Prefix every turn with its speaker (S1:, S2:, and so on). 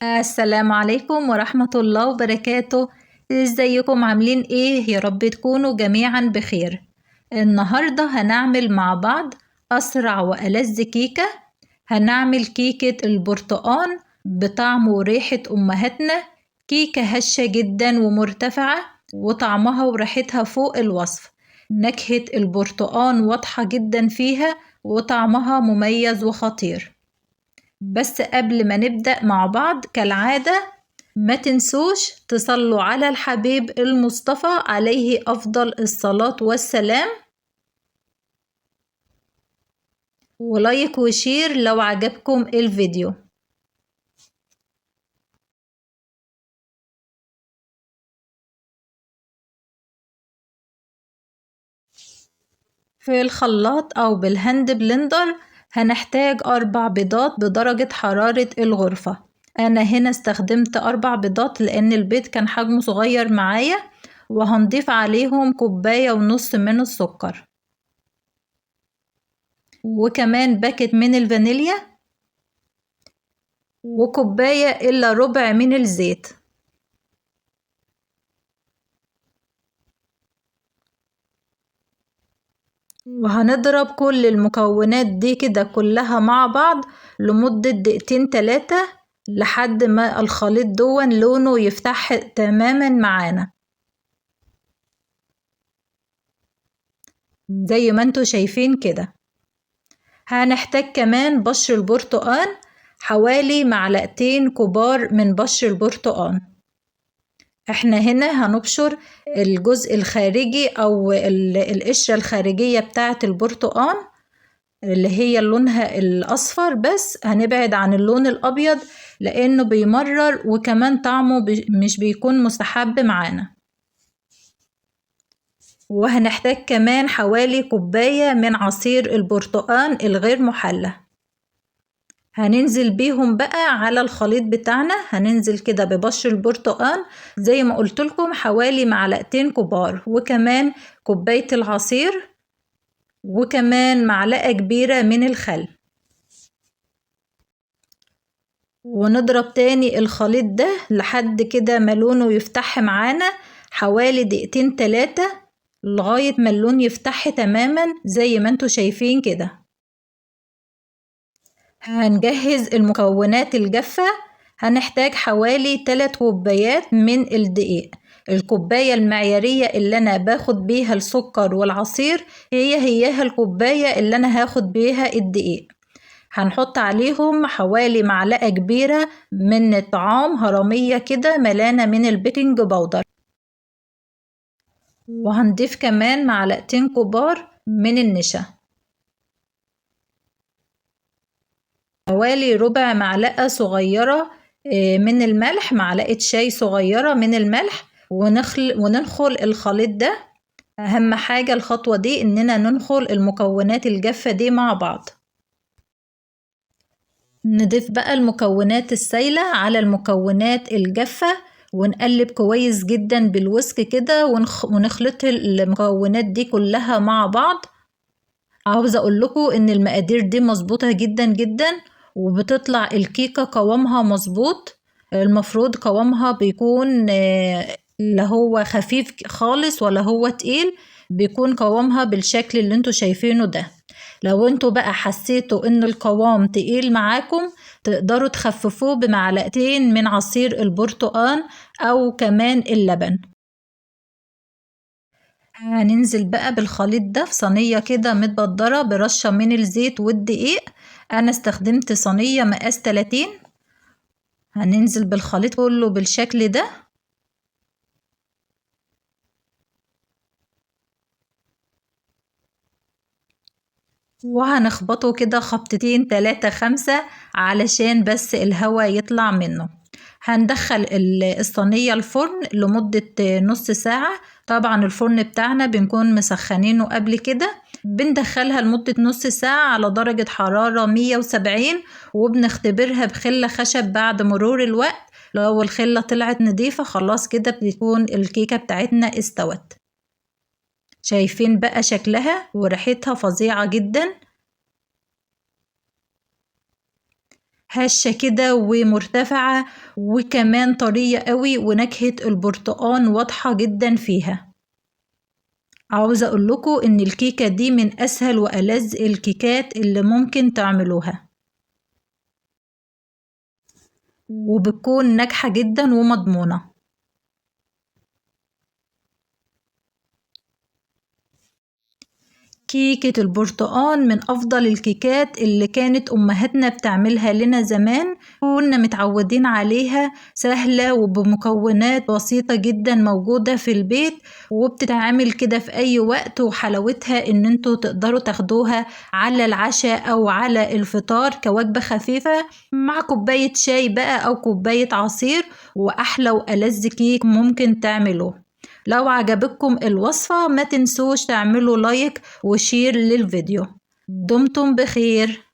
S1: السلام عليكم ورحمة الله وبركاته. ازيكم عاملين ايه؟ يا رب تكونوا جميعا بخير. النهاردة هنعمل مع بعض أسرع وألذ كيكة. هنعمل كيكة البرتقال بطعم وريحة أمهاتنا. كيكة هشة جدا ومرتفعة، وطعمها وريحتها فوق الوصف. نكهة البرتقال واضحة جدا فيها، وطعمها مميز وخطير. بس قبل ما نبدأ مع بعض كالعادة، ما تنسوش تصلوا على الحبيب المصطفى عليه أفضل الصلاة والسلام، ولايك وشير لو عجبكم الفيديو. في الخلاط أو بالهاند بلندر هنحتاج 4 بيضات بدرجة حرارة الغرفة. أنا هنا استخدمت 4 بيضات لأن البيض كان حجمه صغير معايا، وهنضيف عليهم 1.5 كوباية من السكر، وكمان باكت من الفانيليا، وكوباية إلا ربع من الزيت. وهنضرب كل المكونات دي كده كلها مع بعض لمدة 2-3 دقايق، لحد ما الخليط دون لونه يفتح تماما معانا زي ما انتوا شايفين كده. هنحتاج كمان بشر البرتقال، حوالي 2 معلقة كبار من بشر البرتقال. احنا هنا هنبشر الجزء الخارجي او القشرة الخارجية بتاعة البرتقال اللي هي لونها الاصفر، بس هنبعد عن اللون الابيض لانه بيمرر، وكمان طعمه مش بيكون مستحب معانا. وهنحتاج كمان حوالي 1 كوباية من عصير البرتقال الغير محلى. هننزل بيهم بقى على الخليط بتاعنا. هننزل كده ببشر البرتقال زي ما قلت لكم حوالي 2 معلقة كبار، وكمان كوباية العصير، وكمان معلقة كبيرة من الخل. ونضرب تاني الخليط ده لحد كده ما لونه يفتح معانا حوالي 2-3 دقايق، لغاية ما اللون يفتح تماما زي ما انتوا شايفين كده. هنجهز المكونات الجافة. هنحتاج حوالي 3 كوبايات من الدقيق. الكوباية المعيارية اللي أنا باخد بيها السكر والعصير هيها الكوباية اللي أنا هاخد بيها الدقيق. هنحط عليهم حوالي معلقة كبيرة من الطعام هرمية كده ملانة من البيكنج باودر، وهنضيف كمان 2 معلقة كبار من النشا، حوالي ربع معلقة صغيرة من الملح، معلقة شاي صغيرة من الملح، وننخل الخليط ده. أهم حاجة الخطوة دي إننا ننخل المكونات الجافة دي مع بعض. نضيف بقى المكونات السايلة على المكونات الجافة، ونقلب كويس جدا بالويسك كده، ونخلط المكونات دي كلها مع بعض. عاوزة اقول لكم ان المقادير دي مظبوطة جدا جدا، وبتطلع الكيكة قوامها مظبوط. المفروض قوامها بيكون لا هو خفيف خالص ولا هو تقيل، بيكون قوامها بالشكل اللي انتوا شايفينه ده. لو انتوا بقى حسيتوا ان القوام تقيل معاكم، تقدروا تخففوه بمعلقتين من عصير البرتقال او كمان اللبن. هننزل بقى بالخليط ده في صينية كده متبدرة برشة من الزيت والدقيق. انا استخدمت صينية مقاس 30. هننزل بالخليط كله بالشكل ده، وهنخبطه كده خبطتين 3-5 علشان بس الهواء يطلع منه. هندخل الصينية الفرن لمدة نص ساعة. طبعا الفرن بتاعنا بنكون مسخنينه قبل كده. بندخلها لمدة نص ساعة على درجة حرارة 170، وبنختبرها بخلة خشب بعد مرور الوقت. لو الخلة طلعت نضيفة خلاص كده بتكون الكيكة بتاعتنا استوت. شايفين بقى شكلها وريحتها فظيعة جدا. هشة كده ومرتفعة، وكمان طرية قوي، ونكهة البرتقان واضحة جدا فيها. عاوزة أقولكوا إن الكيكة دي من أسهل وألذ الكيكات اللي ممكن تعملوها، وبتكون ناجحة جدا ومضمونة. كيكة البرتقان من أفضل الكيكات اللي كانت أمهاتنا بتعملها لنا زمان، كنا متعودين عليها، سهلة وبمكونات بسيطة جدا موجودة في البيت، وبتتعمل كده في أي وقت، وحلاوتها إن انتوا تقدروا تاخدوها على العشاء أو على الفطار كوجبة خفيفة مع كوباية شاي بقى أو كوباية عصير، وأحلى وألذ كيك ممكن تعملوه. لو عجبتكم الوصفة ما تنسوش تعملوا لايك وشير للفيديو. دمتم بخير.